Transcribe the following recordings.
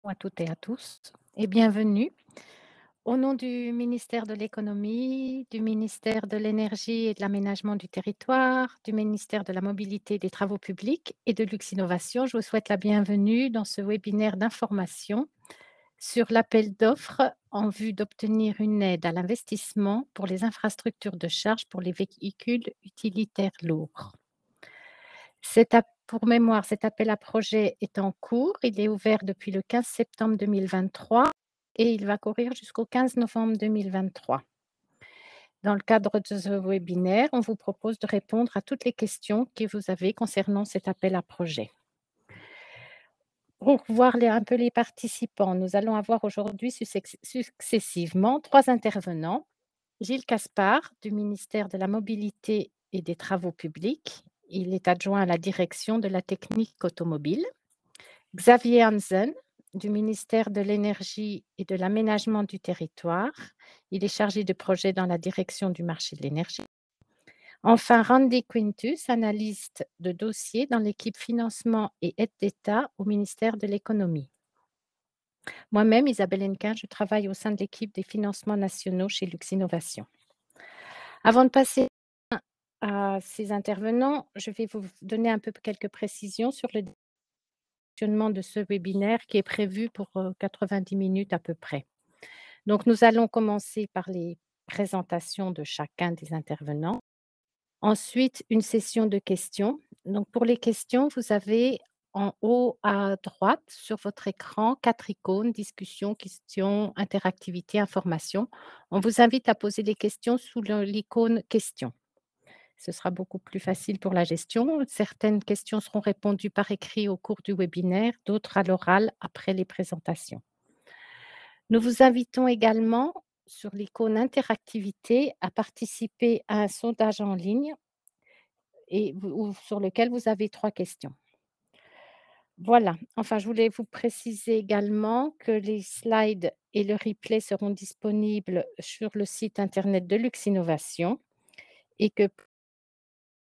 À toutes et à tous et bienvenue. Au nom du ministère de l'Économie, du ministère de l'Énergie et de l'Aménagement du territoire, du ministère de la Mobilité et des Travaux publics et de Lux Innovation, je vous souhaite la bienvenue dans ce webinaire d'information sur l'appel d'offres en vue d'obtenir une aide à l'investissement pour les infrastructures de charge pour les véhicules utilitaires lourds. Pour mémoire, cet appel à projet est en cours. Il est ouvert depuis le 15 septembre 2023 et il va courir jusqu'au 15 novembre 2023. Dans le cadre de ce webinaire, on vous propose de répondre à toutes les questions que vous avez concernant cet appel à projet. Pour voir un peu les participants, nous allons avoir aujourd'hui successivement 3 intervenants. Gilles Caspar, du ministère de la Mobilité et des Travaux publics. Il est adjoint à la direction de la technique automobile. Xavier Hansen, du ministère de l'Énergie et de l'Aménagement du territoire. Il est chargé de projet dans la direction du marché de l'énergie. Enfin, Randy Quintus, analyste de dossier dans l'équipe financement et aide d'État au ministère de l'Économie. Moi-même, Isabelle Hennequin, je travaille au sein de l'équipe des financements nationaux chez Lux Innovation. Avant de passer à ces intervenants, je vais vous donner un peu quelques précisions sur le fonctionnement de ce webinaire qui est prévu pour 90 minutes à peu près. Donc, nous allons commencer par les présentations de chacun des intervenants. Ensuite, une session de questions. Donc, pour les questions, vous avez en haut à droite sur votre écran 4 icônes, discussion, questions, interactivité, information. On vous invite à poser les questions sous l'icône questions. Ce sera beaucoup plus facile pour la gestion. Certaines questions seront répondues par écrit au cours du webinaire, d'autres à l'oral après les présentations. Nous vous invitons également sur l'icône interactivité à participer à un sondage en ligne sur lequel vous avez 3 questions. Voilà, enfin je voulais vous préciser également que les slides et le replay seront disponibles sur le site internet de Lux Innovation et que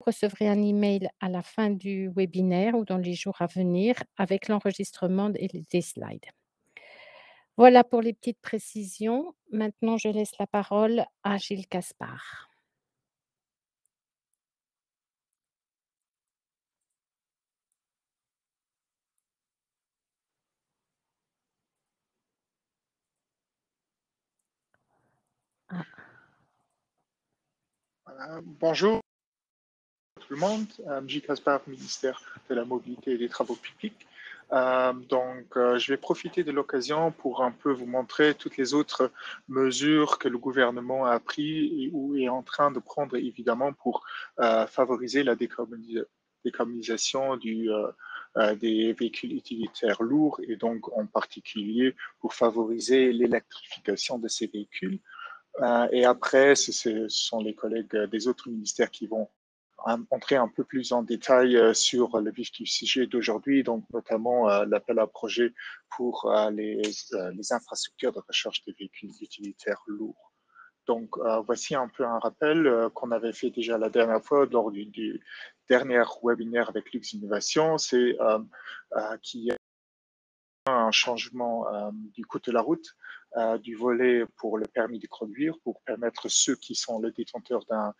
vous recevrez un email à la fin du webinaire ou dans les jours à venir avec l'enregistrement des slides. Voilà pour les petites précisions. Maintenant, je laisse la parole à Gilles Caspar. Bonjour tout le monde, Gilles Caspar, ministère de la Mobilité et des Travaux publics. Je vais profiter de l'occasion pour un peu vous montrer toutes les autres mesures que le gouvernement a prises ou est en train de prendre, évidemment, pour favoriser la décarbonisation des véhicules utilitaires lourds et donc en particulier pour favoriser l'électrification de ces véhicules. Et après, ce sont les collègues des autres ministères qui vont entrer un peu plus en détail sur le vif du sujet d'aujourd'hui, donc notamment l'appel à projet pour les infrastructures de recharge des véhicules utilitaires lourds. Donc, voici un peu un rappel qu'on avait fait déjà la dernière fois lors du dernier webinaire avec Lux Innovation, c'est qu'il y a un changement du code de la route, du volet pour le permis de conduire, pour permettre ceux qui sont les détenteurs d'un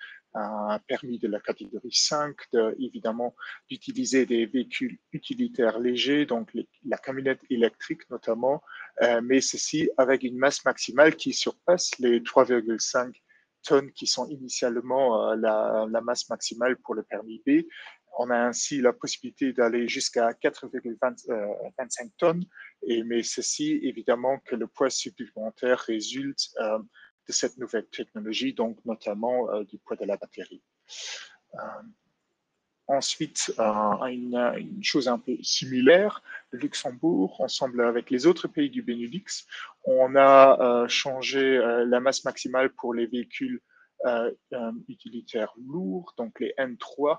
permis de la catégorie 5, évidemment, d'utiliser des véhicules utilitaires légers, donc la camionnette électrique notamment, mais ceci avec une masse maximale qui surpasse les 3,5 tonnes qui sont initialement la masse maximale pour le permis B. On a ainsi la possibilité d'aller jusqu'à 4,25 tonnes, mais ceci, évidemment, que le poids supplémentaire résulte de cette nouvelle technologie, donc notamment du poids de la batterie. Ensuite, une chose un peu similaire, le Luxembourg, ensemble avec les autres pays du Benelux, on a changé la masse maximale pour les véhicules utilitaires lourds, donc les N3,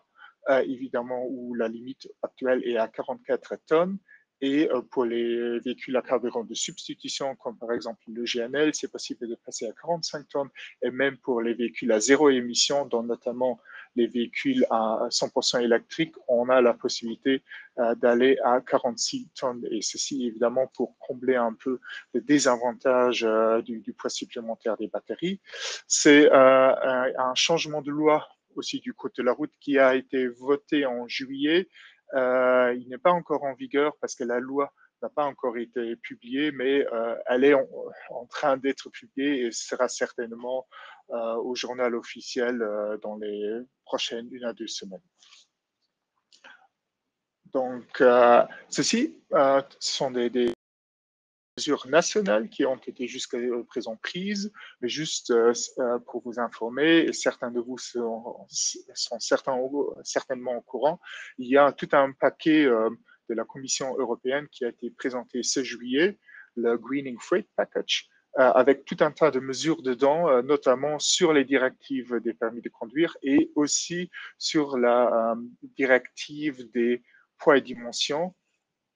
évidemment, où la limite actuelle est à 44 tonnes. Et pour les véhicules à carburant de substitution, comme par exemple le GNL, c'est possible de passer à 45 tonnes. Et même pour les véhicules à zéro émission, dont notamment les véhicules à 100% électriques, on a la possibilité d'aller à 46 tonnes. Et ceci, évidemment, pour combler un peu le désavantage du poids supplémentaire des batteries. C'est un changement de loi aussi du code de la route qui a été voté en juillet. Il n'est pas encore en vigueur parce que la loi n'a pas encore été publiée, mais elle est en train d'être publiée et sera certainement au journal officiel dans les prochaines 1 à 2 semaines. Donc, ceci, ce sont des mesures nationales qui ont été jusqu'à présent prises, mais juste pour vous informer, et certains de vous sont certainement au courant, il y a tout un paquet de la Commission européenne qui a été présenté ce juillet, le Greening Freight Package, avec tout un tas de mesures dedans, notamment sur les directives des permis de conduire et aussi sur la directive des poids et dimensions.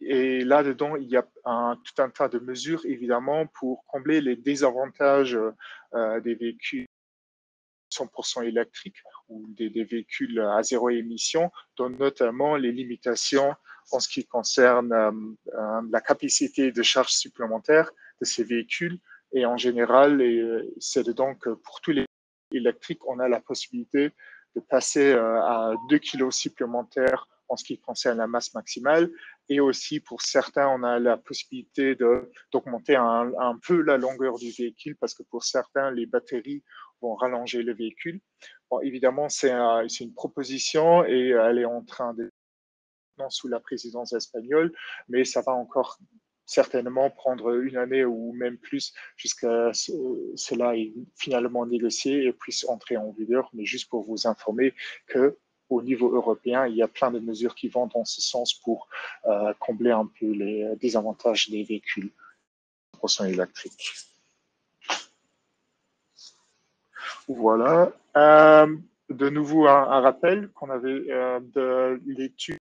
Et là-dedans, il y a tout un tas de mesures, évidemment, pour combler les désavantages des véhicules 100% électriques ou des véhicules à zéro émission, dont notamment les limitations en ce qui concerne la capacité de charge supplémentaire de ces véhicules. Et en général, c'est dedans que pour tous les véhicules électriques, on a la possibilité de passer à 2 kilos supplémentaires en ce qui concerne la masse maximale. Et aussi, pour certains, on a la possibilité d'augmenter un peu la longueur du véhicule parce que pour certains, les batteries vont rallonger le véhicule. Bon, évidemment, c'est une proposition et elle est en train de sous la présidence espagnole, mais ça va encore certainement prendre 1 année ou même plus jusqu'à cela est finalement négocié et puisse entrer en vigueur. Mais juste pour vous informer que au niveau européen, il y a plein de mesures qui vont dans ce sens pour combler un peu les désavantages des véhicules 100% électriques. Voilà. De nouveau, un rappel qu'on avait de l'étude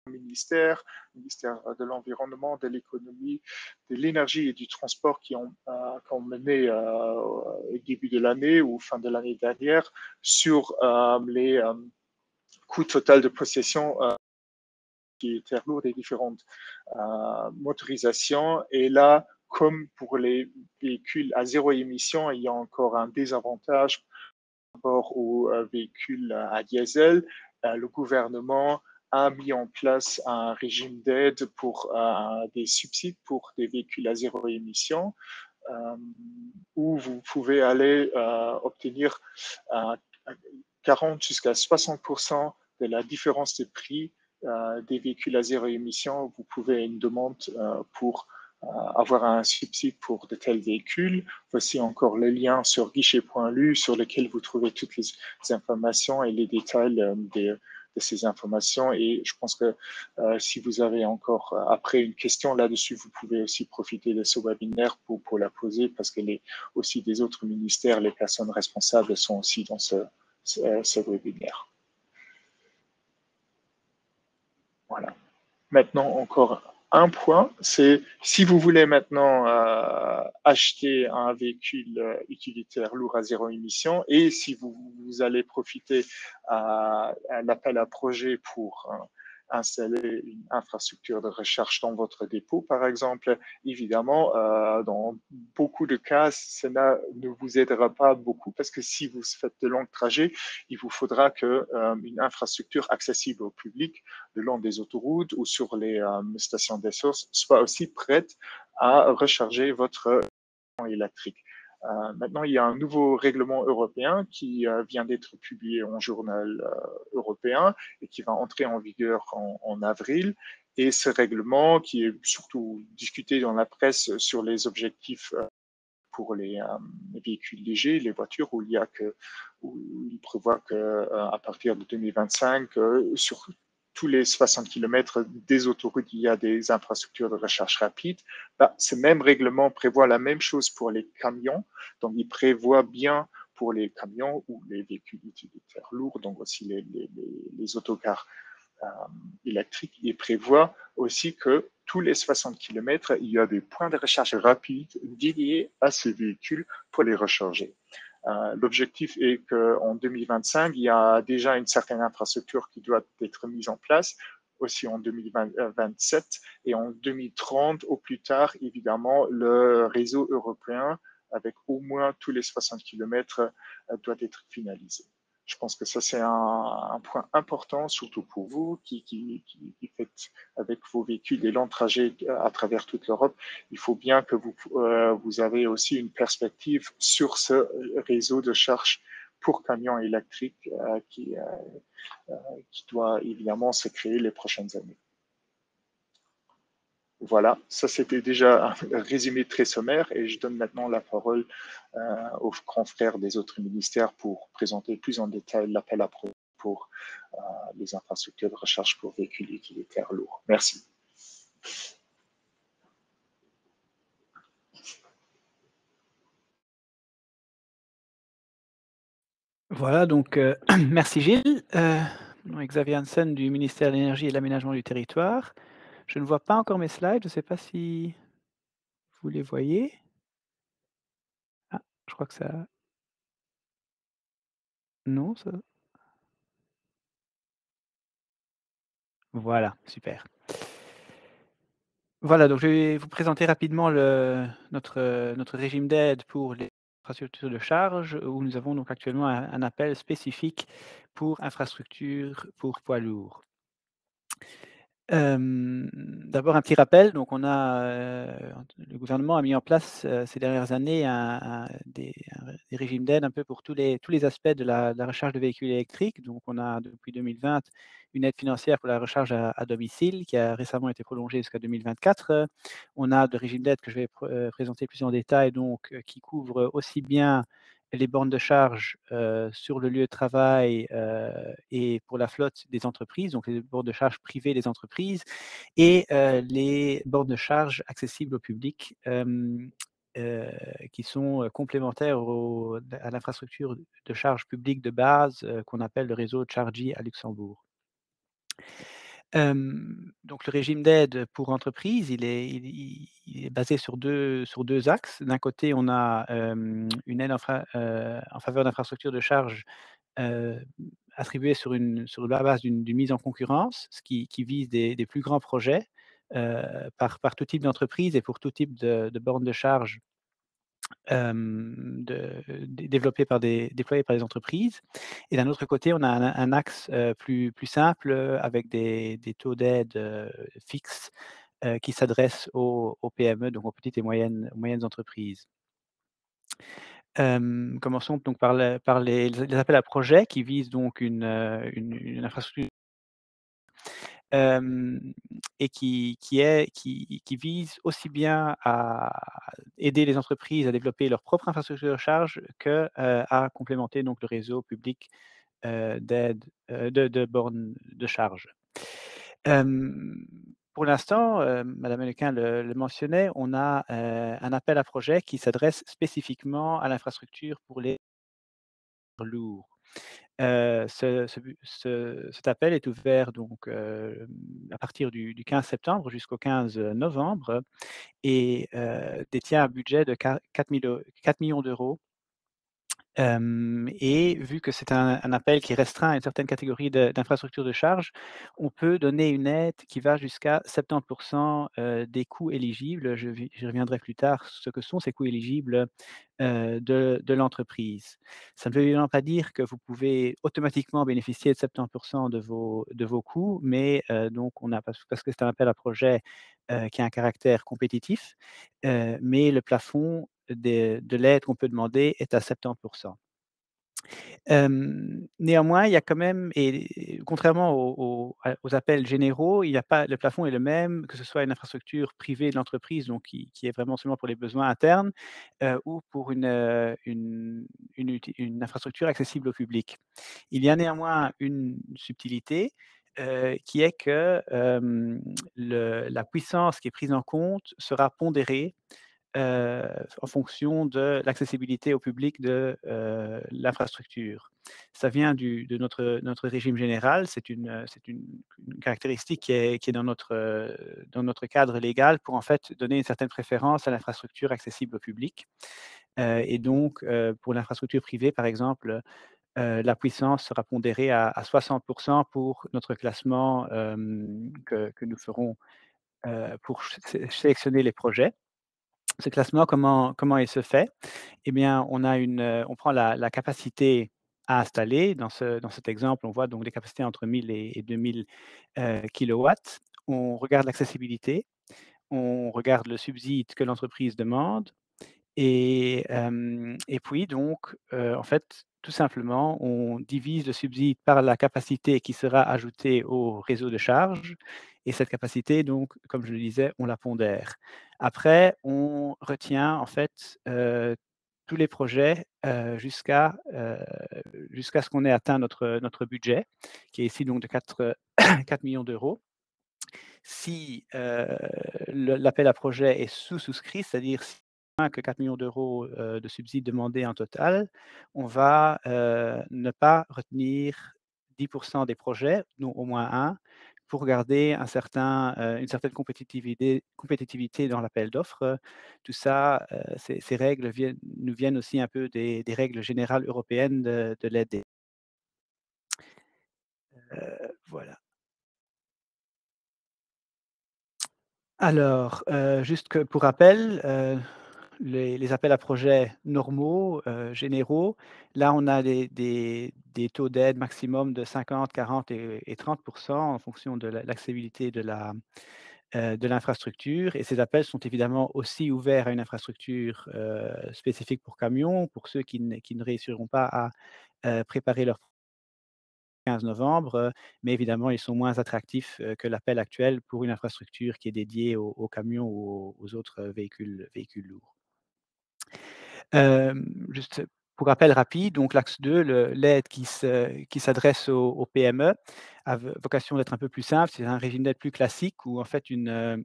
du ministère de l'Environnement, de l'Économie, de l'Énergie et du Transport qui ont mené au début de l'année ou fin de l'année dernière sur les coûts total de possession des terres lourdes et différentes motorisations. Et là, comme pour les véhicules à zéro émission, il y a encore un désavantage par rapport aux véhicules à diesel. Le gouvernement a mis en place un régime d'aide pour des subsides pour des véhicules à zéro émission, où vous pouvez aller obtenir 40 jusqu'à 60% de la différence de prix des véhicules à zéro émission. Vous pouvez une demande pour avoir un subside pour de tels véhicules. Voici encore le lien sur guichet.lu sur lequel vous trouvez toutes les informations et les détails de ces informations. Et je pense que si vous avez encore après une question là-dessus, vous pouvez aussi profiter de ce webinaire pour la poser parce que aussi des autres ministères, les personnes responsables sont aussi dans ce webinaire. Voilà. Maintenant, encore un point, c'est si vous voulez maintenant acheter un véhicule utilitaire lourd à zéro émission et si vous allez profiter à l'appel à projet pour installer une infrastructure de recherche dans votre dépôt, par exemple, évidemment, dans beaucoup de cas, cela ne vous aidera pas beaucoup parce que si vous faites de longs trajets, il vous faudra une infrastructure accessible au public le long des autoroutes ou sur les stations d'essence soit aussi prête à recharger votre électrique. Maintenant, il y a un nouveau règlement européen qui vient d'être publié en journal européen et qui va entrer en vigueur en avril. Et ce règlement, qui est surtout discuté dans la presse sur les objectifs pour les véhicules légers, les voitures, où il prévoit qu'à partir de 2025, sur tous les 60 km des autoroutes, il y a des infrastructures de recharge rapide. Ce même règlement prévoit la même chose pour les camions. Donc, il prévoit bien pour les camions ou les véhicules utilitaires lourds, donc aussi les autocars électriques. Il prévoit aussi que tous les 60 km, il y a des points de recharge rapide dédiés à ces véhicules pour les recharger. L'objectif est qu'en 2025, il y a déjà une certaine infrastructure qui doit être mise en place, aussi en 2027 et en 2030 au plus tard, évidemment, le réseau européen avec au moins tous les 60 km doit être finalisé. Je pense que ça, c'est un point important, surtout pour vous qui faites avec vos véhicules des longs trajets à travers toute l'Europe. Il faut bien que vous avez aussi une perspective sur ce réseau de charge pour camions électriques qui doit évidemment se créer les prochaines années. Voilà, ça c'était déjà un résumé très sommaire et je donne maintenant la parole aux confrères des autres ministères pour présenter plus en détail l'appel à projets pour les infrastructures de recharge pour véhicules utilitaires lourds. Merci. Voilà, donc merci Gilles. Mon nom est Xavier Hansen du ministère de l'Énergie et de l'Aménagement du Territoire. Je ne vois pas encore mes slides, je ne sais pas si vous les voyez. Ah, je crois que ça... Non, ça... Voilà, super. Voilà, donc je vais vous présenter rapidement notre régime d'aide pour les infrastructures de charge, où nous avons donc actuellement un appel spécifique pour infrastructures pour poids lourds. D'abord un petit rappel, donc on a, le gouvernement a mis en place, ces dernières années des régimes d'aide un peu pour tous les aspects de la recharge de véhicules électriques. Donc on a depuis 2020 une aide financière pour la recharge à domicile qui a récemment été prolongée jusqu'à 2024. On a de régimes d'aide que je vais présenter plus en détail donc, qui couvrent aussi bien les bornes de charge, sur le lieu de travail, et pour la flotte des entreprises, donc les bornes de charge privées des entreprises et les bornes de charge accessibles au public, qui sont, complémentaires à l'infrastructure de charge publique de base, qu'on appelle le réseau Chargy à Luxembourg. Donc le régime d'aide pour entreprises, il est basé sur deux axes. D'un côté, on a, une aide en faveur d'infrastructures de charge, heu, attribuée sur la base d'une mise en concurrence, ce qui vise des plus grands projets, par tout type d'entreprise et pour tout type de bornes de charge, développées déployées par des entreprises. Et d'un autre côté, on a un axe, plus simple, avec des taux d'aide, fixes, qui s'adressent aux PME, donc aux petites et moyennes entreprises. Commençons donc par les appels à projets qui visent donc une infrastructure, hem et qui vise aussi bien à aider les entreprises à développer leur propre infrastructure de charge que, à complémenter donc le réseau public, d'aide, de bornes de charge. Hem, pour l'instant, madame Hennequin le mentionnait, on a, un appel à projet qui s'adresse spécifiquement à l'infrastructure pour les lourds. Cet appel est ouvert donc, à partir du 15 septembre jusqu'au 15 novembre et détient un budget de 4 millions d'euros. Et vu que c'est un appel qui est restreint à une certaine catégorie d'infrastructures de charge, on peut donner une aide qui va jusqu'à 70 des coûts éligibles. J'y reviendrai plus tard sur ce que sont ces coûts éligibles, de l'entreprise. Ça ne veut évidemment pas dire que vous pouvez automatiquement bénéficier de 70 de vos coûts, mais donc on a parce que c'est un appel à projet, qui a un caractère compétitif, mais le plafond de l'aide qu'on peut demander est à 70. Néanmoins, il y a quand même et contrairement aux appels généraux, il y a pas le plafond est le même, que ce soit une infrastructure privée de l'entreprise, donc qui est vraiment seulement pour les besoins internes, ou pour une infrastructure accessible au public. Il y a néanmoins une subtilité, qui est que, la puissance qui est prise en compte sera pondérée, en fonction de l'accessibilité au public de l'infrastructure. Ça vient de notre régime général, c'est une caractéristique qui est dans notre cadre légal pour en fait donner une certaine préférence à l'infrastructure accessible au public. Et donc, pour l'infrastructure privée, par exemple, la puissance sera pondérée à 60 pour notre classement que nous ferons pour sélectionner les projets. Ce classement, comment il se fait? Eh bien, on prend la capacité à installer. Dans cet exemple, on voit donc des capacités entre 1000 et 2000 kilowatts. On regarde l'accessibilité, on regarde le subside que l'entreprise demande et puis donc, en fait, tout simplement, on divise le subside par la capacité qui sera ajoutée au réseau de charge et cette capacité donc, comme je le disais, on la pondère. Après, on retient en fait, tous les projets, jusqu'à ce qu'on ait atteint notre budget, qui est ici donc de 4 millions d'euros. Si, l'appel à projet est sous-souscrit, c'est-à-dire si moins que 4 millions d'euros de subsides demandés en total, on va, ne pas retenir 10 des projets, non au moins un, pour garder une certaine compétitivité dans l'appel d'offres. Tout ça, ces règles nous viennent aussi un peu des règles générales européennes de l'aide. Voilà. Alors, juste que pour rappel, les appels à projets normaux, généraux, là, on a des taux d'aide maximum de 50, 40 et 30 en fonction de l'accessibilité de l'infrastructure et ces appels sont évidemment aussi ouverts à une infrastructure, spécifique pour camions, pour ceux qui ne réussiront pas à, préparer leur 15 novembre, mais évidemment, ils sont moins attractifs, que l'appel actuel pour une infrastructure qui est dédiée aux camions ou aux autres véhicules lourds. Juste pour rappel rapide, donc l'axe 2, l'aide qui s'adresse aux PME a vocation d'être un peu plus simple. C'est un régime d'aide plus classique où en fait une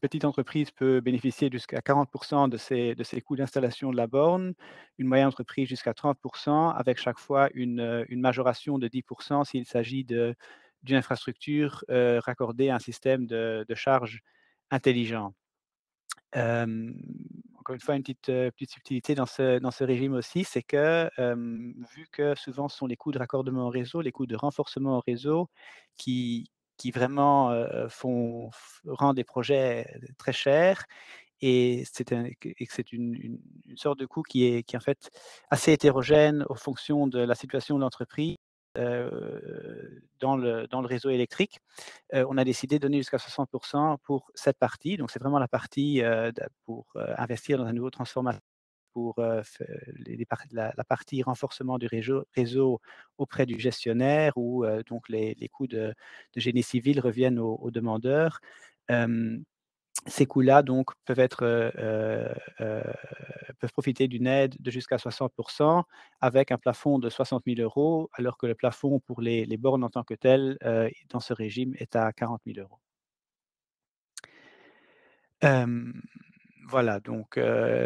petite entreprise peut bénéficier jusqu'à 40 de ses coûts d'installation de la borne, une moyenne entreprise jusqu'à 30 avec chaque fois une majoration de 10 s'il s'agit d'une infrastructure, raccordée à un système de charge intelligent. Hem, Encore une fois, une petite subtilité dans ce régime aussi, c'est que, vu que souvent ce sont les coûts de raccordement au réseau, les coûts de renforcement au réseau qui vraiment, rendent des projets très chers et que c'est une sorte de coût qui est en fait assez hétérogène aux fonctions de la situation de l'entreprise, dans le réseau électrique. On a décidé de donner jusqu'à 60 pour cette partie. Donc c'est vraiment la partie, pour, investir dans un nouveau transformateur pour, f les par la partie renforcement du réseau auprès du gestionnaire où, donc les coûts de génie civil reviennent aux demandeurs. Hem Ces coûts-là donc peuvent profiter d'une aide de jusqu'à 60 avec un plafond de 60 000 €, alors que le plafond pour les bornes en tant que telles, dans ce régime est à 40 000 €. Hem, voilà donc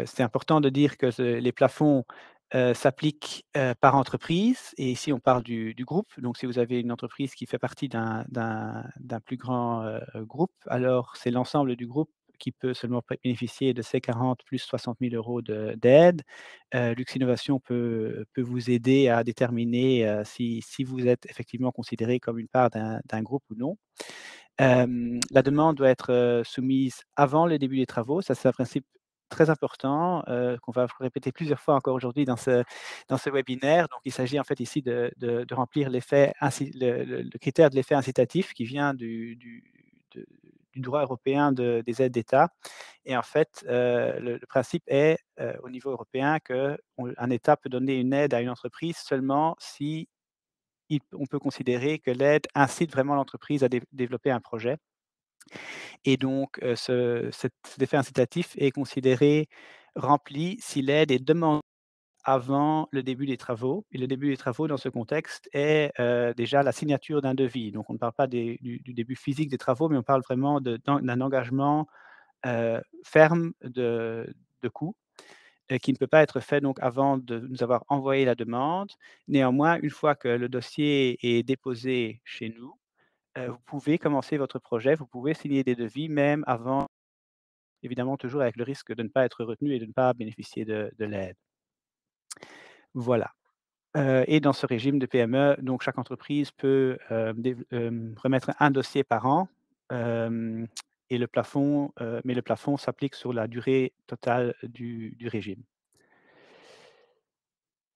c'est important de dire que les plafonds, s'appliquent, par entreprise et ici on parle du groupe. Donc si vous avez une entreprise qui fait partie d'un plus grand, groupe, alors c'est l'ensemble du groupe qui peut seulement bénéficier de ces 40 plus 60 000 € d'aide. Lux Innovation peut vous aider à déterminer, si vous êtes effectivement considéré comme une part d'un groupe ou non. La demande doit être, soumise avant le début des travaux. Ça, c'est un principe très important, qu'on va répéter plusieurs fois encore aujourd'hui dans ce webinaire. Donc il s'agit en fait ici de remplir l'effet le critère de l'effet incitatif qui vient du droit européen des aides d'État et en fait, le principe est, au niveau européen qu'un État peut donner une aide à une entreprise seulement si on peut considérer que l'aide incite vraiment l'entreprise à développer un projet et donc cet effet incitatif est considéré rempli si l'aide est demandée avant le début des travaux et le début des travaux dans ce contexte est, déjà la signature d'un devis. Donc on ne parle pas du début physique des travaux, mais on parle vraiment d'un engagement ferme de coût qui ne peut pas être fait donc avant de nous avoir envoyé la demande. Néanmoins, une fois que le dossier est déposé chez nous, vous pouvez commencer votre projet, vous pouvez signer des devis même avant, évidemment toujours avec le risque de ne pas être retenu et de ne pas bénéficier de l'aide. Voilà. Et dans ce régime de PME, donc chaque entreprise peut, remettre un dossier par an, hem et mais le plafond s'applique sur la durée totale du régime.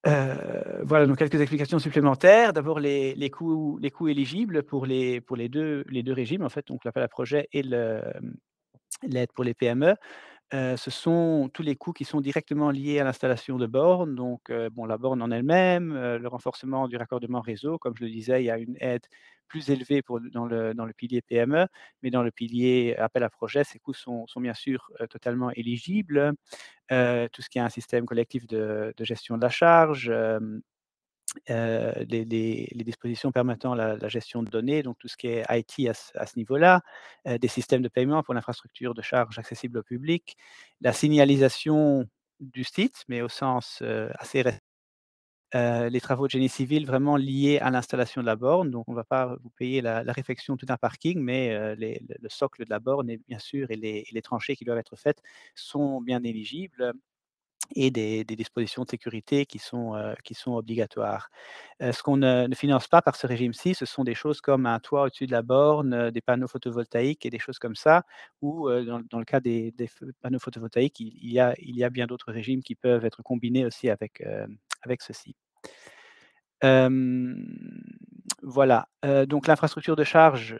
Voilà, donc quelques explications supplémentaires. D'abord les coûts éligibles pour les deux régimes, en fait, donc l'appel à projet et l'aide pour les PME. Ce sont tous les coûts qui sont directement liés à l'installation de bornes, donc bon, la borne en elle-même, le renforcement du raccordement réseau. Comme je le disais, il y a une aide plus élevée dans le pilier PME, mais dans le pilier appel à projet, ces coûts sont bien sûr, totalement éligibles. Tout ce qui est un système collectif de gestion de la charge, les dispositions permettant la gestion de données, donc tout ce qui est IT à ce niveau-là, des systèmes de paiement pour l'infrastructure de charge accessible au public, la signalisation du site, mais au sens, assez restreint, les travaux de génie civil vraiment liés à l'installation de la borne, donc on ne va pas vous payer la réfection de tout un parking, mais le socle de la borne est bien sûr et les tranchées qui doivent être faites sont bien éligibles et des dispositions de sécurité qui sont obligatoires. Ce qu'on ne finance pas par ce régime-ci, ce sont des choses comme un toit au-dessus de la borne, des panneaux photovoltaïques et des choses comme ça, ou dans le cas des panneaux photovoltaïques, il y a bien d'autres régimes qui peuvent être combinés aussi avec ceci. Hem, voilà, donc l'infrastructure de charge,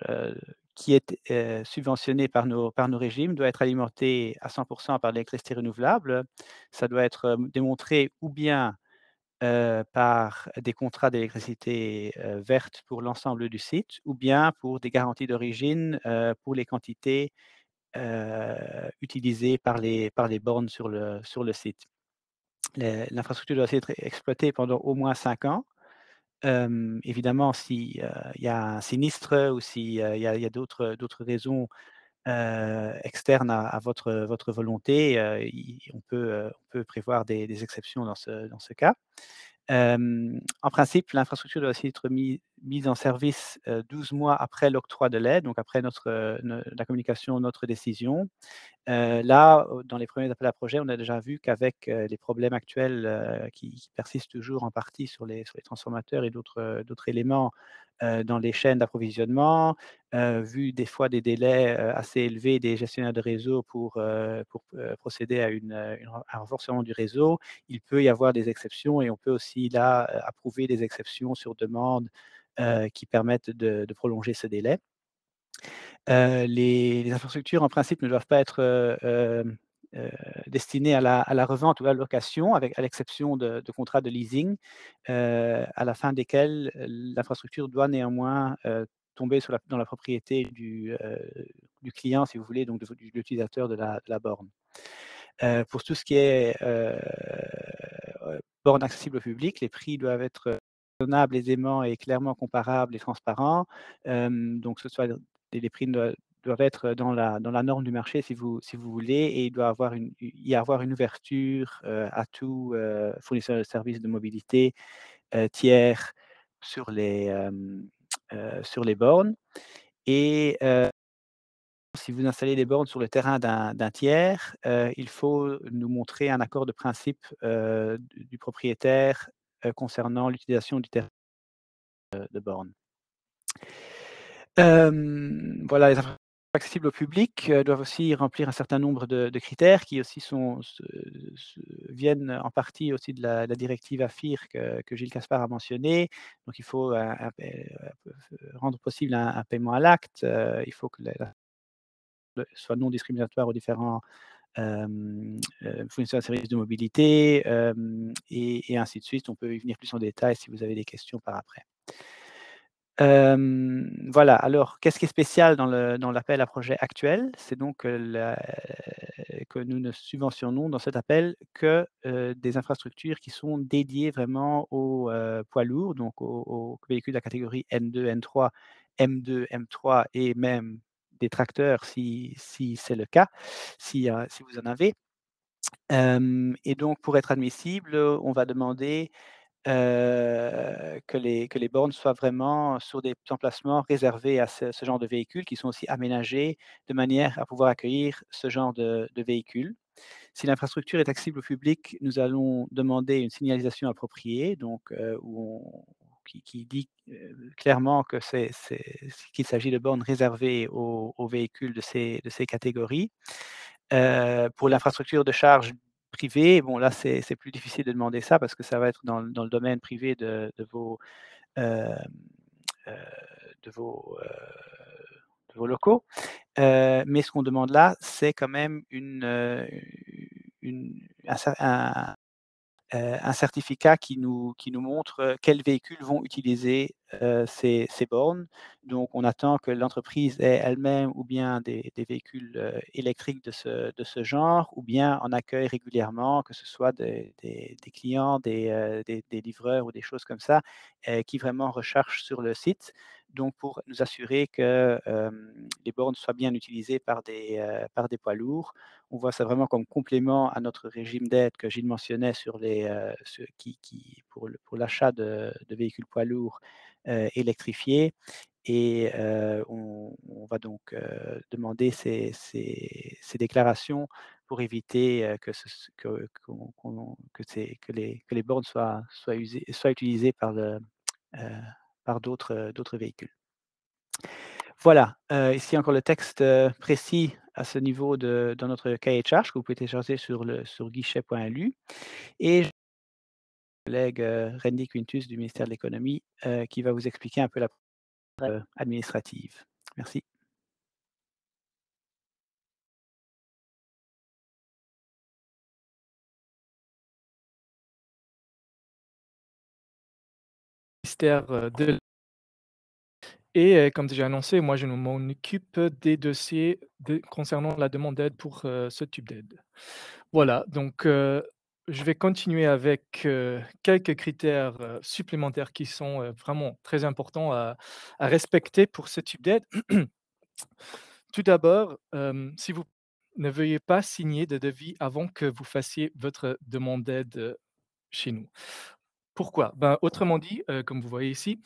qui est, subventionnée par nos régimes doit être alimentée à 100 par l'électricité renouvelable. Ça doit être, démontré ou bien, par des contrats d'électricité, verte pour l'ensemble du site ou bien pour des garanties d'origine, pour les quantités, utilisées par les bornes sur le site. L'infrastructure doit aussi être exploitée pendant au moins 5 ans. Évidemment, si, il y a un sinistre ou si, il y a d'autres raisons, externes à votre volonté, on peut prévoir des exceptions dans ce cas. En principe, l'infrastructure doit aussi être mise en service, 12 mois après l'octroi de l'aide, donc après la communication de notre décision. Là, dans les premiers appels à projets, on a déjà vu qu'avec, les problèmes actuels, qui persistent toujours en partie sur les transformateurs et d'autres éléments, dans les chaînes d'approvisionnement, vu des fois des délais, assez élevés des gestionnaires de réseau pour procéder à un renforcement du réseau, il peut y avoir des exceptions et on peut aussi là, approuver des exceptions sur demande, qui permettent de prolonger ce délai. Les infrastructures, en principe, ne doivent pas être, destinées à la revente ou à la location à l'exception de contrats de leasing, à la fin desquels, l'infrastructure doit néanmoins, tomber dans la propriété du client, si vous voulez, donc de l'utilisateur de la borne. Pour tout ce qui est, bornes accessibles au public, les prix doivent être raisonnables, aisément et clairement comparables et transparents. Donc ce soit les prix doivent être dans la norme du marché si vous voulez et il doit y avoir une ouverture, à tout, fournisseur de services de mobilité, tiers sur les bornes et si vous installez des bornes sur le terrain d'un tiers, il faut nous montrer un accord de principe, du propriétaire, concernant l'utilisation du terrain de bornes. Voilà, les infrastructures accessibles au public, doivent aussi remplir un certain nombre de critères qui aussi viennent en partie aussi de la directive AFIR que Gilles Caspar a mentionné. Donc il faut rendre possible un paiement à l'acte, il faut que soit non discriminatoire aux différents fournisseurs de services de mobilité, et ainsi de suite. On peut y venir plus en détail si vous avez des questions par après. Voilà, alors qu'est-ce qui est spécial dans l'appel à projet actuel? C'est donc, que nous ne subventionnons dans cet appel que, des infrastructures qui sont dédiées vraiment aux, poids lourds, donc aux véhicules de la catégorie N2, N3, M2, M3 et même détracteurs si c'est le cas, si vous en avez. Et donc pour être admissible, on va demander que les bornes soient vraiment sur des emplacements réservés à ce genre de véhicules, qui sont aussi aménagés de manière à pouvoir accueillir ce genre de véhicules. Si l'infrastructure est accessible au public, nous allons demander une signalisation appropriée, donc où on qui dit, clairement que qu'il s'agit de bornes réservées aux véhicules de ces catégories. Pour l'infrastructure de charge privée, bon là, c'est plus difficile de demander ça parce que ça va être dans le domaine privé hem, heu, de vos, heu, de vos locaux. Mais ce qu'on demande là, c'est quand même une un certificat qui nous montre, quels véhicules vont utiliser, ces bornes. Donc on attend que l'entreprise ait elle-même ou bien des véhicules, électriques de ce genre ou bien en accueille régulièrement, que ce soit des clients, des livreurs ou des choses comme ça, qui vraiment rechargent sur le site. Donc pour nous assurer que, les bornes soient bien utilisées par des poids lourds. On voit ça vraiment comme complément à notre régime d'aide que Gilles mentionnait sur ceux qui pour l'achat de véhicules poids lourds, électrifiés et on va donc, demander ces déclarations pour éviter, que ce s que qu'on que les bornes soient utilisées heu, par d'autres véhicules. Voilà, ici encore le texte, précis à ce niveau dans notre cahier de charges que vous pouvez télécharger sur guichet.lu et j'ai mon collègue, Randy Quintus du ministère de l'Économie, qui va vous expliquer un peu la administrative. Merci. Ministère de et comme déjà annoncé, moi je m'en occupe des dossiers concernant la demande d'aide pour ce type d'aide. Voilà, donc je vais continuer avec quelques critères supplémentaires qui sont vraiment très importants à respecter pour ce type d'aide. Tout d'abord, si vous ne veuillez pas signer de devis avant que vous fassiez votre demande d'aide chez nous. Pourquoi? Ben, autrement dit, comme vous voyez ici,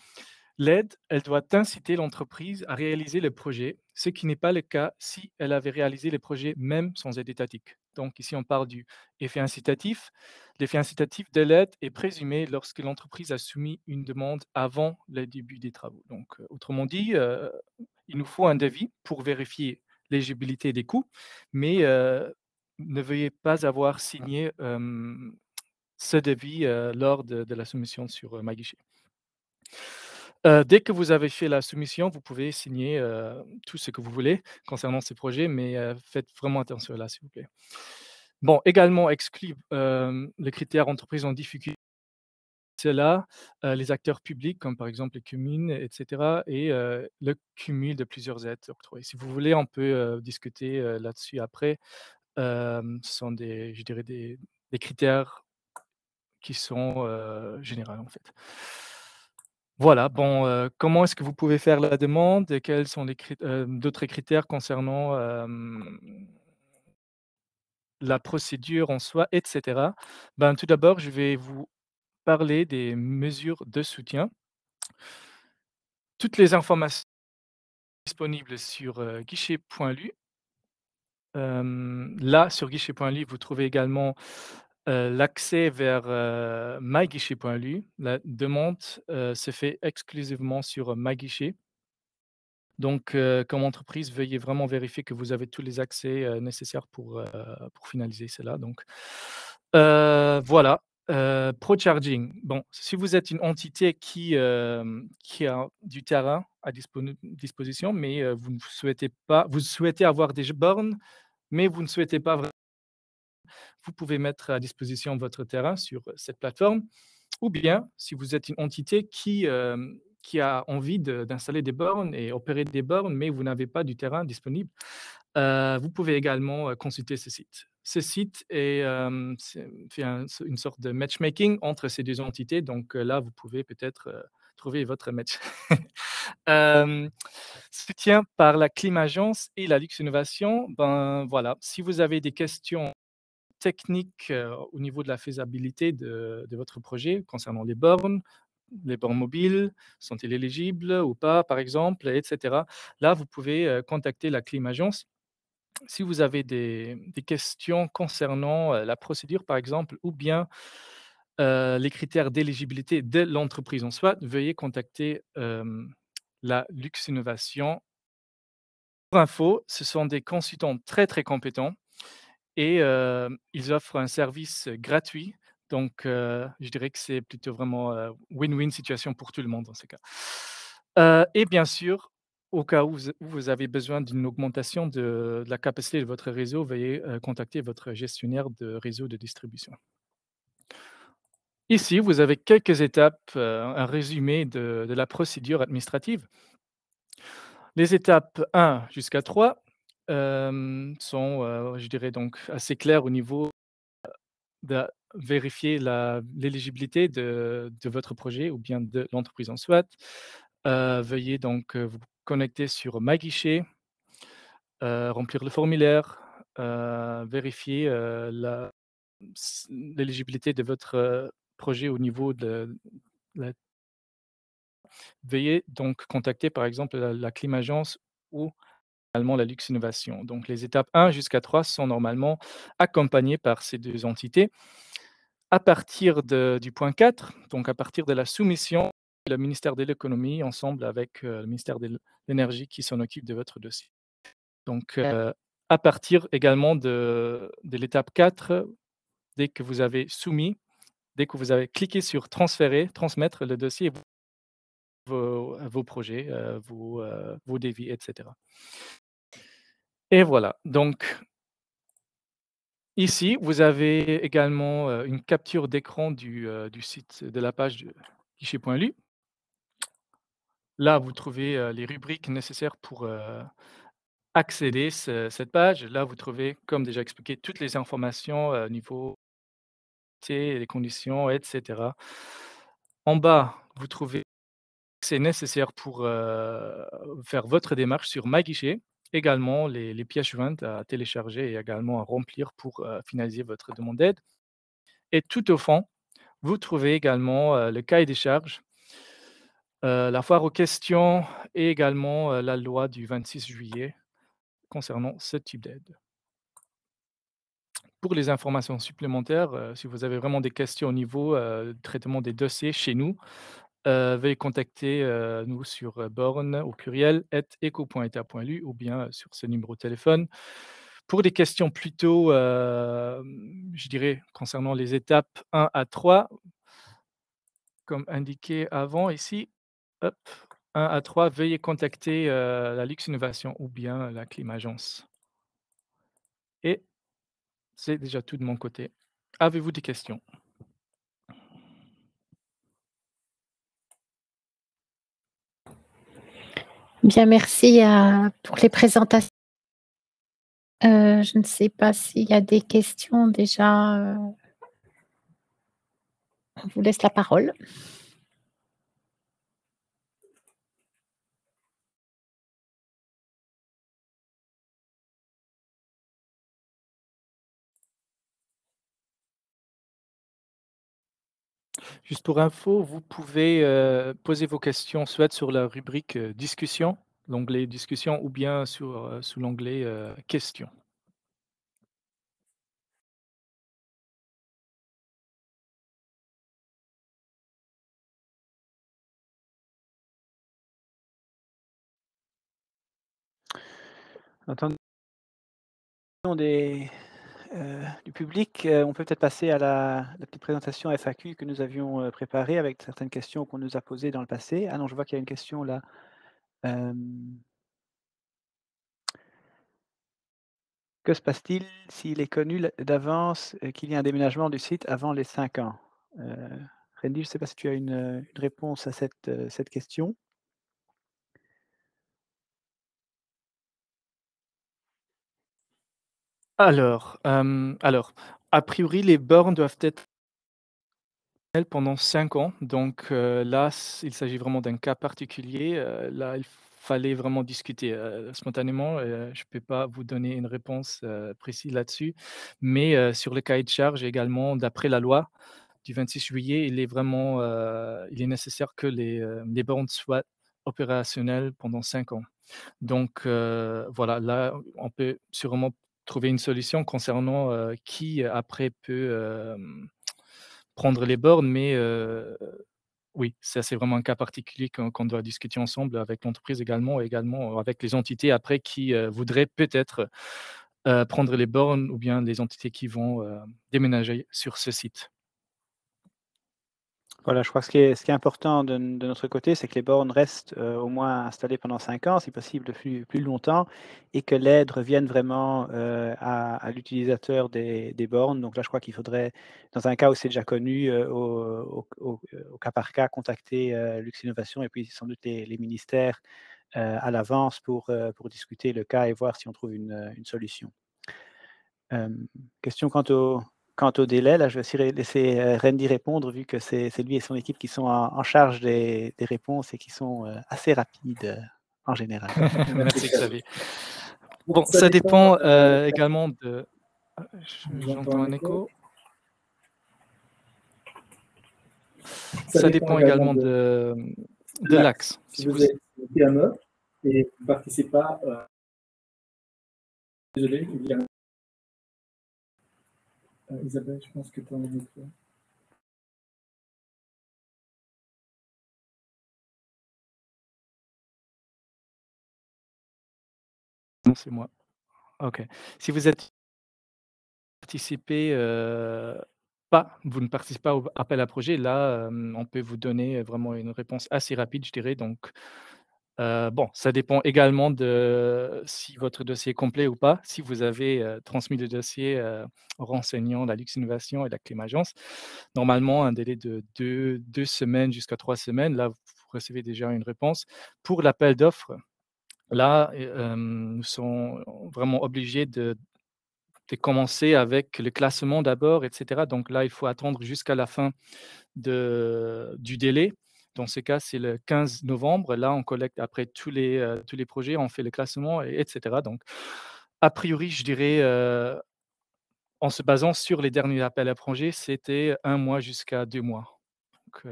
l'aide, elle doit inciter l'entreprise à réaliser le projet, ce qui n'est pas le cas si elle avait réalisé les projets même sans aide étatique. Donc ici, on parle du effet incitatif. L'effet incitatif de l'aide est présumé lorsque l'entreprise a soumis une demande avant le début des travaux. Donc, autrement dit, il nous faut un devis pour vérifier l'éligibilité des coûts, mais ne veuillez pas avoir signé ce devis lors de la soumission sur MyGuichet. Dès que vous avez fait la soumission, vous pouvez signer, tout ce que vous voulez concernant ces projets, mais faites vraiment attention là, s'il vous plaît. Bon, également exclut, le critère entreprise en difficulté, c'est là, les acteurs publics comme par exemple les communes et cetera et le cumul de plusieurs aides octroyées. Si vous voulez, on peut, discuter, là-dessus après. Ce sont je dirais des critères qui sont, généraux, en fait. Voilà, bon, comment est-ce que vous pouvez faire la demande et quels sont les d'autres critères concernant, la procédure en soi et cetera? Ben, tout d'abord, je vais vous parler des mesures de soutien. Toutes les informations disponibles sur, guichet.lu. Là, sur guichet.lu, vous trouvez également, l'accès vers, myguichet.lu. La demande, se fait exclusivement sur, MyGuichet. Donc, comme entreprise, veuillez vraiment vérifier que vous avez tous les accès, nécessaires pour finaliser cela donc. Voilà, ProCharging. Bon, si vous êtes une entité qui a du terrain à disposition, mais, vous souhaitez avoir des bornes, mais vous ne souhaitez pas vous pouvez mettre à disposition votre terrain sur cette plateforme ou bien si vous êtes une entité qui a envie d'installer des bornes et opérer des bornes, mais vous n'avez pas du terrain disponible, vous pouvez également, consulter ce site. Ce site fait une sorte de matchmaking entre ces 2 entités donc là, vous pouvez peut-être, trouver votre match. Soutien par la Climagence et la Lux Innovation, ben, voilà, si vous avez des questions techniques, au niveau de la faisabilité de votre projet concernant les bornes mobiles, sont-ils éligibles ou pas, par exemple, et cetera. Là, vous pouvez, contacter la Climagence. Si vous avez des questions concernant, la procédure, par exemple, ou bien, les critères d'éligibilité de l'entreprise en soi, veuillez contacter, la Lux Innovation. Pour info, ce sont des consultants très, très compétents et ils offrent un service gratuit. Donc je dirais que c'est plutôt vraiment, win-win situation pour tout le monde dans ce cas. Et bien sûr, au cas où vous avez besoin d'une augmentation de la capacité de votre réseau, veuillez, contacter votre gestionnaire de réseau de distribution. Ici, vous avez quelques étapes, un résumé de la procédure administrative. Les étapes 1 jusqu'à 3, sont, je dirais donc assez claires au niveau de vérifier l'éligibilité de votre projet ou bien de l'entreprise en soi. Veuillez donc, vous connecter sur MyGuichet, remplir le formulaire, vérifier, l'éligibilité de votre, projet au niveau de la veuillez donc contacter par exemple la Climagence ou également la Lux Innovation. Donc les étapes 1 jusqu'à 3 sont normalement accompagnées par ces 2 entités. À partir du point 4, donc à partir de la soumission, le ministère de l'économie ensemble avec, le ministère de l'énergie qui s'en occupe de votre dossier. Donc, à partir également de l'étape 4, dès que vous avez soumis, dès que vous avez cliqué sur transférer, transmettre le dossier, vos projets, vos devis et cetera. Et voilà, donc ici, vous avez également, une capture d'écran du site de la page de guichet.lu. Là, vous trouvez, les rubriques nécessaires pour, accéder cette page. Là, vous trouvez, comme déjà expliqué, toutes les informations, niveau les conditions et cetera. En bas, vous trouvez c'est nécessaire pour, faire votre démarche sur MyGuichet. Également les pièces jointes à télécharger et également à remplir pour, finaliser votre demande d'aide. Et tout au fond, vous trouvez également, le cahier des charges, la foire aux questions et également, la loi du 26 juillet concernant ce type d'aide. Pour les informations supplémentaires, si vous avez vraiment des questions au niveau, traitement des dossiers chez nous, veuillez contacter, nous sur, borne au pluriel @eco.eta.lu ou bien, sur ce numéro de téléphone. Pour des questions plutôt, je dirais concernant les étapes 1 à 3, comme indiqué avant ici, hop, 1 à 3, veuillez contacter, la Lux Innovation ou bien la Climagence. Et c'est déjà tout de mon côté. Avez-vous des questions? Bien, merci, pour les présentations. Je ne sais pas s'il y a des questions déjà, on vous laisse la parole. Juste pour info, vous pouvez, poser vos questions soit sur la rubrique, discussion, l'onglet discussion ou bien sous l'onglet, questions. Entendons du public, on peut peut-être passer à la petite présentation FAQ que nous avions, préparée avec certaines questions qu'on nous a posées dans le passé. Ah non, je vois qu'il y a une question là. Que se passe-t-il s'il est connu d'avance, qu'il y a un déménagement du site avant les 5 ans? Randy, je ne sais pas si tu as une réponse à cette question? Alors, a priori, les bornes doivent être pendant 5 ans. Donc là, il s'agit vraiment d'un cas particulier. Là, il fallait vraiment discuter. Spontanément, je ne peux pas vous donner une réponse précise là-dessus. Mais sur le cahier de charge également, d'après la loi du 26 juillet, il est nécessaire que les bornes soient opérationnelles pendant 5 ans. Donc voilà, là, on peut sûrement trouver une solution concernant qui après peut prendre les bornes, mais oui, ça c'est vraiment un cas particulier qu'on doit discuter ensemble avec l'entreprise également et également avec les entités après qui voudraient peut-être prendre les bornes ou bien les entités qui vont déménager sur ce site. Voilà, je crois que ce qui est important de notre côté, c'est que les bornes restent, au moins installées pendant 5 ans, si possible plus longtemps, et que l'aide revienne vraiment, à l'utilisateur des bornes. Donc là, je crois qu'il faudrait, dans un cas où c'est déjà connu, au cas par cas, contacter, Lux Innovation et puis sans doute les ministères, à l'avance pour discuter le cas et voir si on trouve une solution. Question quant au délai, là, je vais aussi laisser, Randy répondre vu que c'est lui et son équipe qui sont en charge des réponses et qui sont, assez rapides, en général. Merci Xavier. Bon, ça dépend également de j'entends un écho. Ça dépend également de l'axe. Si vous êtes une PME et vous ne participez pas, désolé, il y a Isabelle, je pense que tu as envie de faire. Non, c'est moi. OK. Si vous êtes participez, vous ne participez pas au appel à projet, là, on peut vous donner vraiment une réponse assez rapide, je dirais. Donc, bon, ça dépend également de si votre dossier est complet ou pas. Si vous avez, transmis le dossier, renseignant la Lux Innovation et la Climagence, normalement, un délai de 2 semaines jusqu'à 3 semaines, là, vous recevez déjà une réponse. Pour l'appel d'offres, là, nous sommes vraiment obligés de commencer avec le classement d'abord et cetera. Donc là, il faut attendre jusqu'à la fin du délai. Dans ce cas, c'est le 15 novembre. Là, on collecte après tous les projets, on fait le classement et cetera. Donc a priori, je dirais, en se basant sur les derniers appels à projets, c'était 1 mois jusqu'à 2 mois. Donc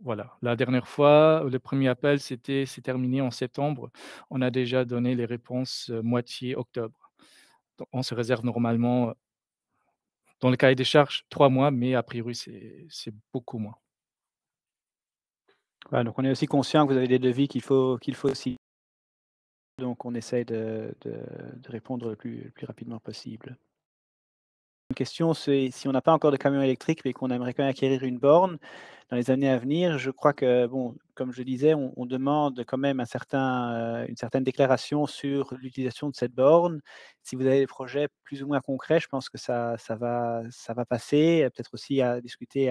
voilà. La dernière fois, le premier appel, c'est terminé en septembre. On a déjà donné les réponses, moitié octobre. Donc on se réserve normalement, dans le cahier des charges, 3 mois, mais a priori, c'est beaucoup moins. Voilà, donc on est aussi conscient que vous avez des devis qu'il faut aussi, donc on essaye de répondre le plus rapidement possible. Une question, c'est si on n'a pas encore de camion électrique, mais qu'on aimerait quand même acquérir une borne dans les années à venir, je crois que, bon, comme je disais, on demande quand même une certaine déclaration sur l'utilisation de cette borne. Si vous avez des projets plus ou moins concrets, je pense que ça va passer. Peut-être aussi à discuter,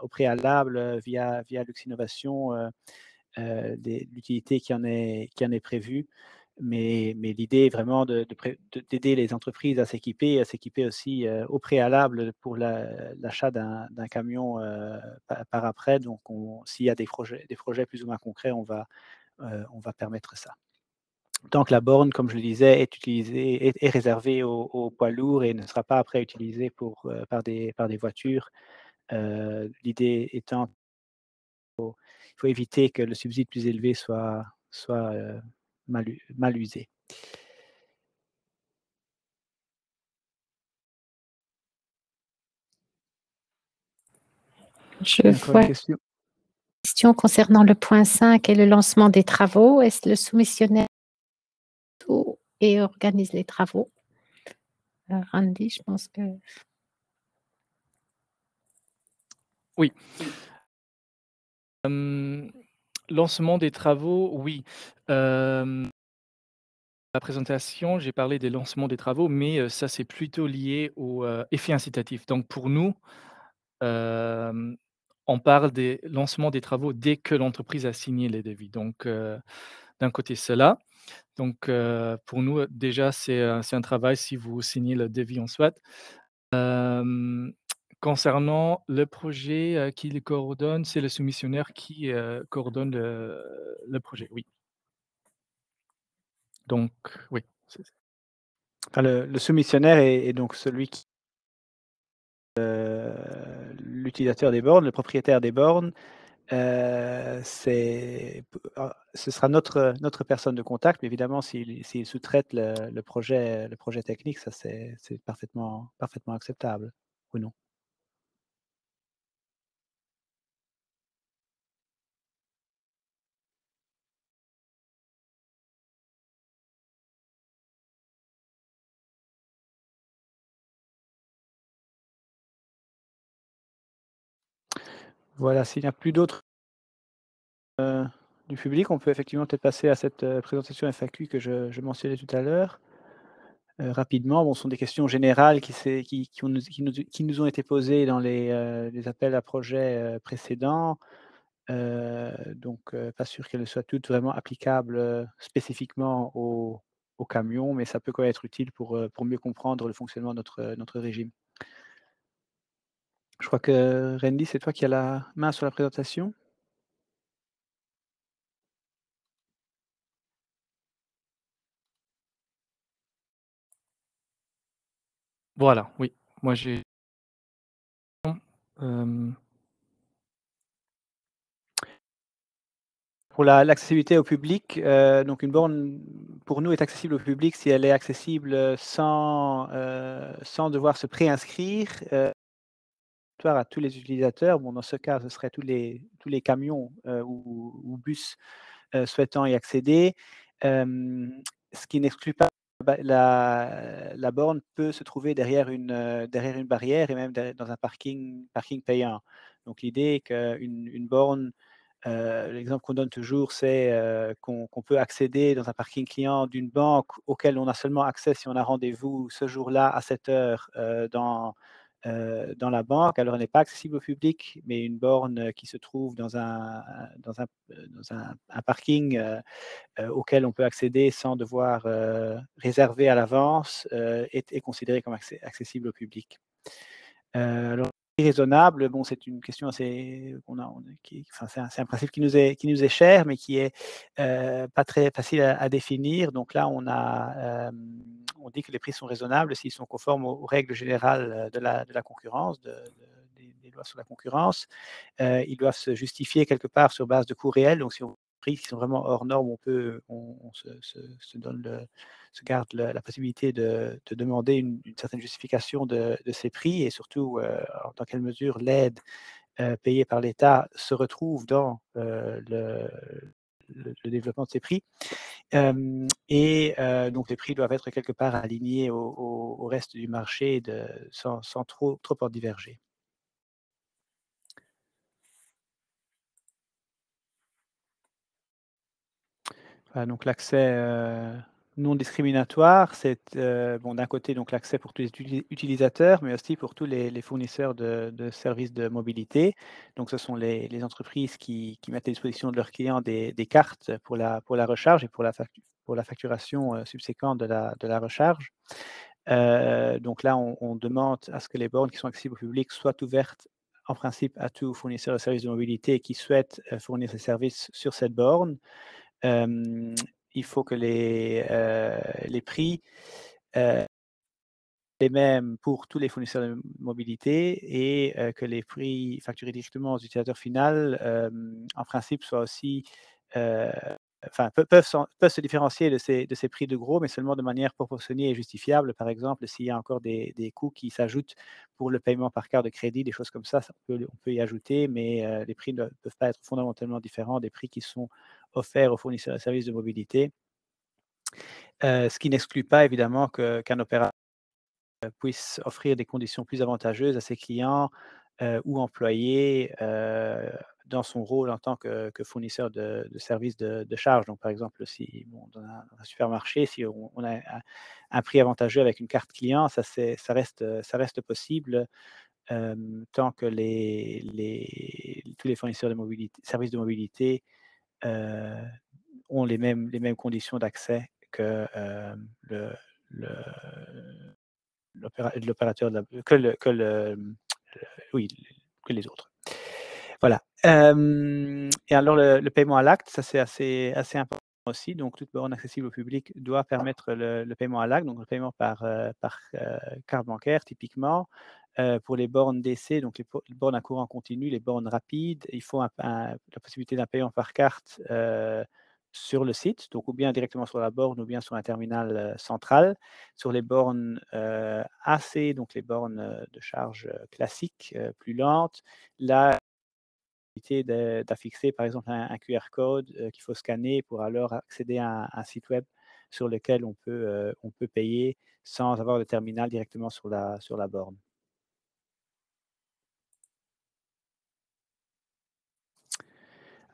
au préalable, via Lux Innovation, l'utilité qui en est prévue. Mais l'idée est vraiment d'aider les entreprises à s'équiper aussi, au préalable pour l'achat d'un camion, par après. Donc s'il y a des projets plus ou moins concrets, on va permettre ça. Tant que la borne, comme je le disais, est réservée aux poids lourds et ne sera pas après utilisée par des voitures. L'idée étant, il faut éviter que le subside plus élevé soit, mal usé. Je Encore vois une une question? question concernant le point 5 et le lancement des travaux. Est-ce le soumissionnaire et organise les travaux? Randy, je pense que Oui. Lancement des travaux, oui. La présentation, j'ai parlé des lancements des travaux, mais ça, c'est plutôt lié au effet incitatif. Donc pour nous, hem, on parle des lancements des travaux dès que l'entreprise a signé les devis. Donc d'un côté cela, donc pour nous, déjà, c'est un travail si vous signez le devis en soi. Hem, Concernant le projet, qui le coordonne, c'est le soumissionnaire qui, coordonne le projet, oui. Donc oui, c'est ça. Enfin, le soumissionnaire est donc celui qui l'utilisateur des bornes, le propriétaire des bornes, ce sera notre personne de contact, mais évidemment s'il sous-traite le projet technique, ça c'est parfaitement acceptable, ou non? Voilà, s'il n'y a plus d'autres, du public, on peut effectivement peut-être passer à cette, présentation FAQ que je mentionnais tout à l'heure. Rapidement, bon, ce sont des questions générales qui nous ont été posées dans les appels à projets, précédents. Donc, pas sûr qu'elles soient toutes vraiment applicables, spécifiquement aux camions, mais ça peut quand même être utile pour mieux comprendre le fonctionnement de notre régime. Je crois que Randy, c'est toi qui as la main sur la présentation? Voilà, oui. Moi j'ai hem, Pour l'accessibilité au public, donc une borne, pour nous, est accessible au public si elle est accessible, sans devoir se préinscrire, à tous les utilisateurs. Bon, dans ce cas, ce serait tous les camions, ou bus, souhaitant y accéder. Ce qui n'exclut pas la borne peut se trouver derrière une barrière et même dans un parking payant. Donc l'idée est qu'une borne, l'exemple qu'on donne toujours, c'est, qu'on peut accéder dans un parking client d'une banque auquel on a seulement accès si on a rendez-vous ce jour-là à cette heure, dans la banque. Alors elle n'est pas accessible au public, mais une borne, qui se trouve dans un parking, auquel on peut accéder sans devoir, réserver à l'avance, est considérée comme accessible au public. Alors raisonnable, bon, c'est une question assez on a qui enfin, c'est un principe qui nous est cher, mais qui est, pas très facile à définir. Donc là, on dit que les prix sont raisonnables s'ils sont conformes aux règles générales, de la concurrence, des lois sur la concurrence. Ils doivent se justifier quelque part sur base de coûts réels. Donc si on prix qui sont vraiment hors normes, on se garde la possibilité de demander une certaine justification de ces prix et surtout, dans quelle mesure l'aide, payée par l'État se retrouve dans, le développement de ces prix. Donc les prix doivent être quelque part alignés au reste du marché sans trop en diverger. Voilà, donc l'accès, non discriminatoire, c'est, bon, d'un côté, donc l'accès pour tous les utilisateurs, mais aussi pour tous les fournisseurs de services de mobilité. Donc ce sont les entreprises qui mettent à disposition de leurs clients des cartes pour la recharge et pour la facturation, subséquente de la recharge. Donc là, on demande à ce que les bornes qui sont accessibles au public soient ouvertes en principe à tout fournisseur de services de mobilité qui souhaite, fournir ces services sur cette borne. Hem, il faut que les prix, heu, les mêmes pour tous les fournisseurs de mobilité et que les prix facturés directement aux utilisateurs final, en principe soient aussi, heu, enfin peuvent se différencier de ces prix de gros, mais seulement de manière proportionnée et justifiable. Par exemple, s'il y a encore des coûts qui s'ajoutent pour le paiement par carte de crédit, des choses comme ça, on peut y ajouter, mais les prix ne peuvent pas être fondamentalement différents des prix qui sont offerts aux fournisseurs de services de mobilité. Ce qui n'exclut pas évidemment qu'un opérateur puisse offrir des conditions plus avantageuses à ses clients, ou employés, dans son rôle en tant que fournisseur de services de charge. Donc par exemple, si bon, dans un supermarché, si on a un prix avantageux avec une carte client, ça reste possible, tant que tous les fournisseurs de services de mobilité, heu, ont les mêmes conditions d'accès que, le l'opérateur que le oui, que les autres. Voilà. Et alors le paiement à l'acte, ça c'est assez important aussi. Donc toute borne accessible au public doit permettre le paiement à l'acte, donc le paiement par carte bancaire typiquement. Pour les bornes d'essai, donc les bornes à courant continu, les bornes rapides, il faut la possibilité d'un paiement par carte sur le site, donc ou bien directement sur la borne ou bien sur un terminal central. Sur les bornes AC, donc les bornes de charge classiques, plus lentes, là, d'affixer par exemple un QR code qu'il faut scanner pour alors accéder à un site web sur lequel on peut payer sans avoir le terminal directement sur la borne.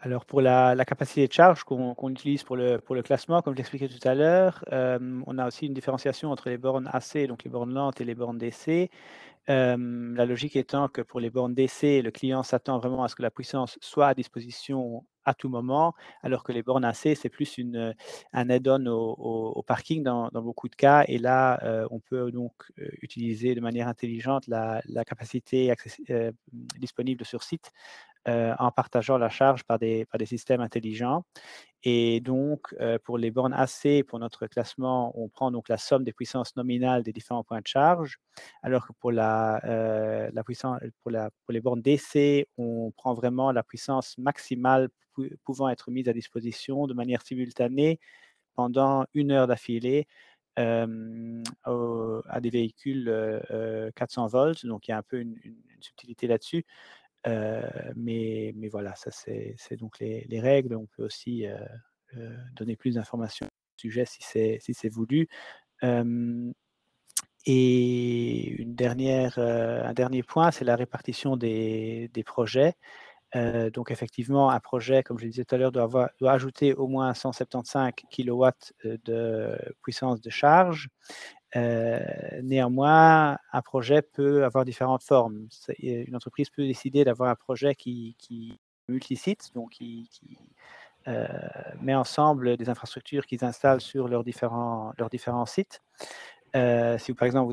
Alors pour la capacité de charge qu'on utilise pour le classement, comme je l'expliquais tout à l'heure, on a aussi une différenciation entre les bornes AC, donc les bornes lentes et les bornes DC. La logique étant que pour les bornes DC, le client s'attend vraiment à ce que la puissance soit à disposition à tout moment, alors que les bornes AC, c'est plus un add-on au parking dans beaucoup de cas. Et là, on peut donc utiliser de manière intelligente la capacité disponible sur site en partageant la charge par des systèmes intelligents. Et donc, pour les bornes AC, pour notre classement, on prend donc la somme des puissances nominales des différents points de charge, alors que pour pour les bornes DC, on prend vraiment la puissance maximale pouvant être mise à disposition de manière simultanée pendant 1 heure d'affilée à des véhicules 400 volts. Donc, il y a un peu une subtilité là-dessus. Mais voilà, ça c'est donc les règles. On peut aussi donner plus d'informations au sujet si c'est voulu. Et un dernier point, c'est la répartition des projets. Donc effectivement, un projet, comme je le disais tout à l'heure, doit ajouter au moins 175 kW de puissance de charge. Néanmoins, un projet peut avoir différentes formes. Une entreprise peut décider d'avoir un projet qui multisite, donc qui met ensemble des infrastructures qu'ils installent sur leurs différents sites. Si par exemple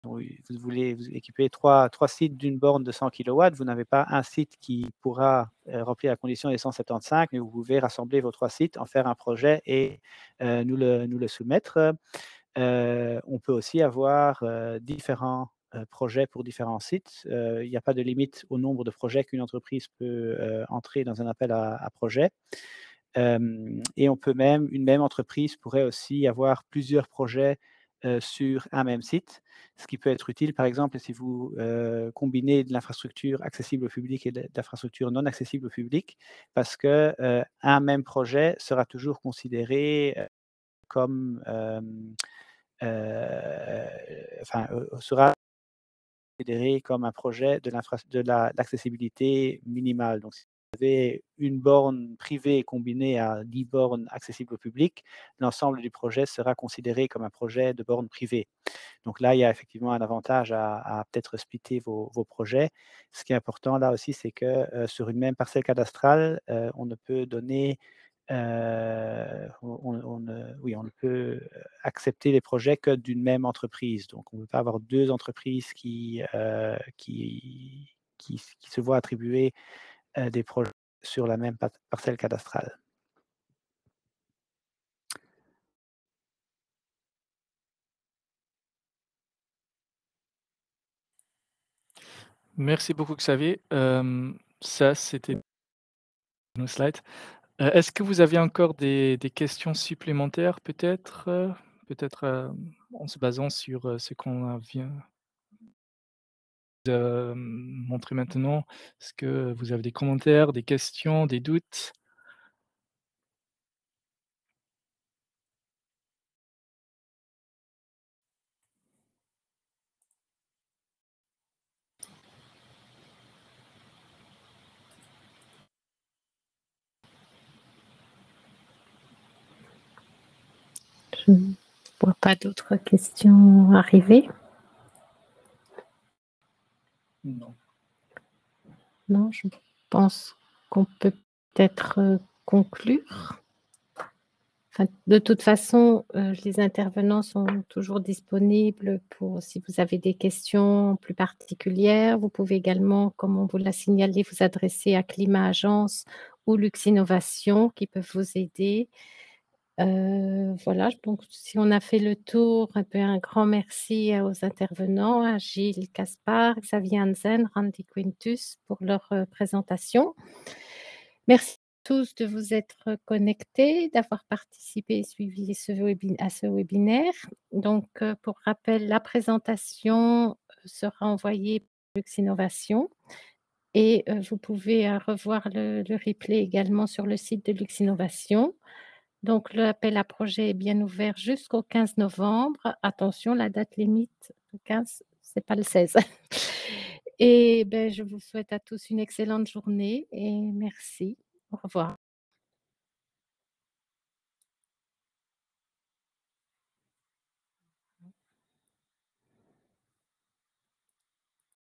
vous voulez vous équiper trois sites d'une borne de 100 kW, vous n'avez pas un site qui pourra remplir la condition des 175, mais vous pouvez rassembler vos 3 sites, en faire un projet et nous le soumettre. On peut aussi avoir différents projets pour différents sites. Il n'y a pas de limite au nombre de projets qu'une entreprise peut entrer dans un appel à projet. Et une même entreprise pourrait aussi avoir plusieurs projets sur un même site, ce qui peut être utile, par exemple, si vous combinez de l'infrastructure accessible au public et de l'infrastructure non accessible au public, parce que un même projet sera toujours considéré comme sera considéré comme un projet de l'accessibilité minimale. Donc, si vous avez une borne privée combinée à 10 bornes accessibles au public, l'ensemble du projet sera considéré comme un projet de borne privée. Donc là, il y a effectivement un avantage à peut-être splitter vos projets. Ce qui est important là aussi, c'est que sur une même parcelle cadastrale, on ne peut donner on ne peut accepter les projets que d'une même entreprise. Donc, on ne peut pas avoir 2 entreprises qui se voient attribuer des projets sur la même parcelle cadastrale. Merci beaucoup Xavier. Ça, c'était nos slides. Est-ce que vous avez encore des questions supplémentaires peut-être? Peut-être, en se basant sur, ce qu'on vient de montrer maintenant? Est-ce que vous avez des commentaires, des questions, des doutes? Je ne vois pas d'autres questions arriver. Non. Non, je pense qu'on peut peut-être conclure. Enfin, de toute façon, les intervenants sont toujours disponibles pour si vous avez des questions plus particulières. Vous pouvez également, comme on vous l'a signalé, vous adresser à Climat Agence ou Lux Innovation qui peuvent vous aider. Voilà, donc si on a fait le tour, un grand merci aux intervenants, à Gilles Caspar, Xavier Hansen, Randy Quintus pour leur présentation. Merci à tous de vous être connectés, d'avoir participé et suivi à ce webinaire. Donc, pour rappel, la présentation sera envoyée par Lux Innovation et vous pouvez revoir le replay également sur le site de Lux Innovation. Donc, l'appel à projet est bien ouvert jusqu'au 15 novembre. Attention, la date limite, le 15, ce n'est pas le 16. Et je vous souhaite à tous une excellente journée et merci. Au revoir.